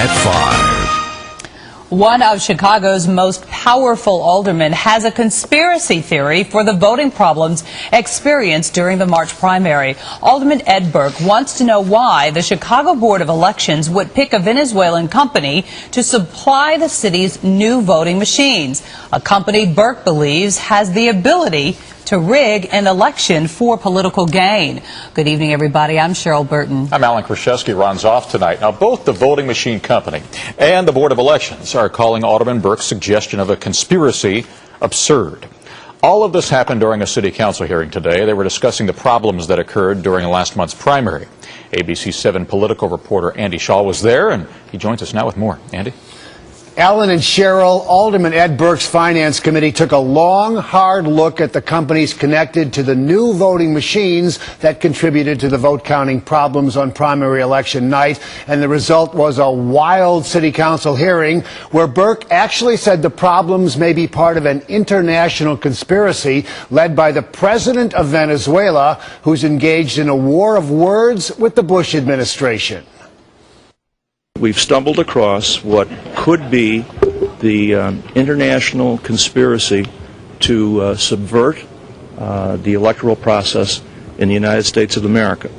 at 5. One of Chicago's most powerful aldermen has a conspiracy theory for the voting problems experienced during the March primary. Alderman Ed Burke wants to know why the Chicago Board of Elections would pick a Venezuelan company to supply the city's new voting machines, a company Burke believes has the ability to rig an election for political gain. Good evening, everybody. I'm Cheryl Burton. I'm Alan Kraszewski. Ron's off tonight. Now, both the voting machine company and the Board of Elections are calling Alderman Burke's suggestion of a conspiracy absurd. All of this happened during a city council hearing today. They were discussing the problems that occurred during last month's primary. ABC 7 political reporter Andy Shaw was there, and he joins us now with more. Andy? Alan and Cheryl, Alderman Ed Burke's Finance Committee took a long, hard look at the companies connected to the new voting machines that contributed to the vote counting problems on primary election night. And the result was a wild city council hearing where Burke actually said the problems may be part of an international conspiracy led by the president of Venezuela, who's engaged in a war of words with the Bush administration. We've stumbled across what could be the international conspiracy to subvert the electoral process in the United States of America.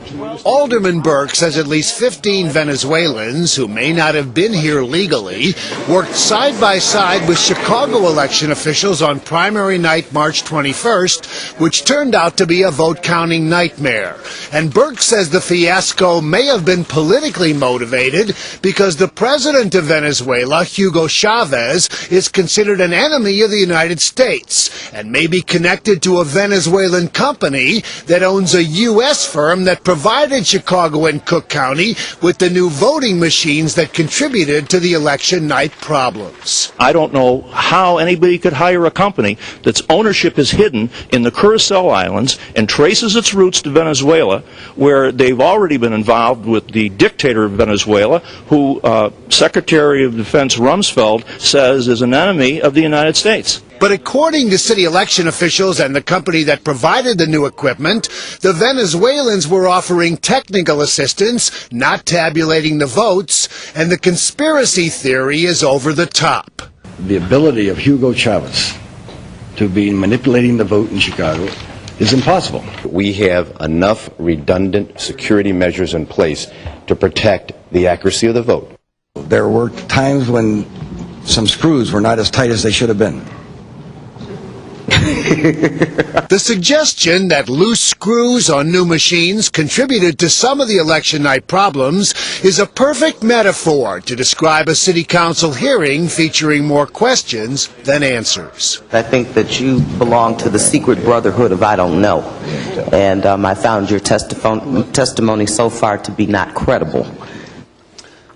Alderman Burke says at least 15 Venezuelans who may not have been here legally worked side by side with Chicago election officials on primary night, March 21st, which turned out to be a vote counting nightmare. And Burke says the fiasco may have been politically motivated because the president of Venezuela, Hugo Chavez, is considered an enemy of the United States and may be connected to a Venezuelan company that owns a U.S. firm that provided Chicago and Cook County with the new voting machines that contributed to the election night problems. I don't know how anybody could hire a company that's ownership is hidden in the Curacao Islands and traces its roots to Venezuela, where they've already been involved with the dictator of Venezuela, who Secretary of Defense Rumsfeld says is an enemy of the United States. But according to city election officials and the company that provided the new equipment, the Venezuelans were offering technical assistance, not tabulating the votes, and the conspiracy theory is over the top. The ability of Hugo Chavez to be manipulating the vote in Chicago is impossible. We have enough redundant security measures in place to protect the accuracy of the vote. There were times when some screws were not as tight as they should have been. The suggestion that loose screws on new machines contributed to some of the election night problems is a perfect metaphor to describe a city council hearing featuring more questions than answers. I think that you belong to the secret brotherhood of I don't know, and I found your testimony so far to be not credible.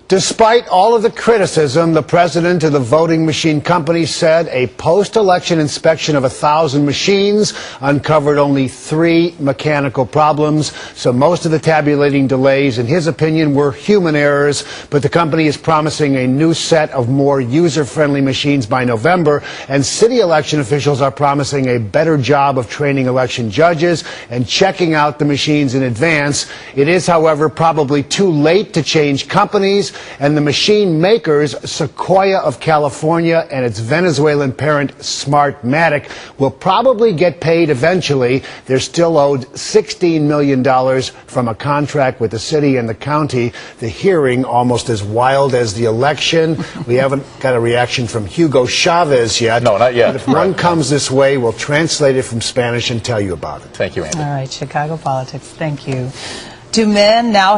Despite all of the criticism, the president of the voting machine company said a post-election inspection of 1,000 machines uncovered only 3 mechanical problems. So most of the tabulating delays, in his opinion, were human errors. But the company is promising a new set of more user-friendly machines by November. And city election officials are promising a better job of training election judges and checking out the machines in advance. It is, however, probably too late to change companies. And the machine makers, Sequoia of California and its Venezuelan parent, Smartmatic, will probably get paid eventually. They're still owed $16 million from a contract with the city and the county. The hearing almost as wild as the election. We haven't got a reaction from Hugo Chavez yet. No, not yet. But if one comes this way, we'll translate it from Spanish and tell you about it. Thank you, Andy. All right, Chicago politics. Thank you. 2 men now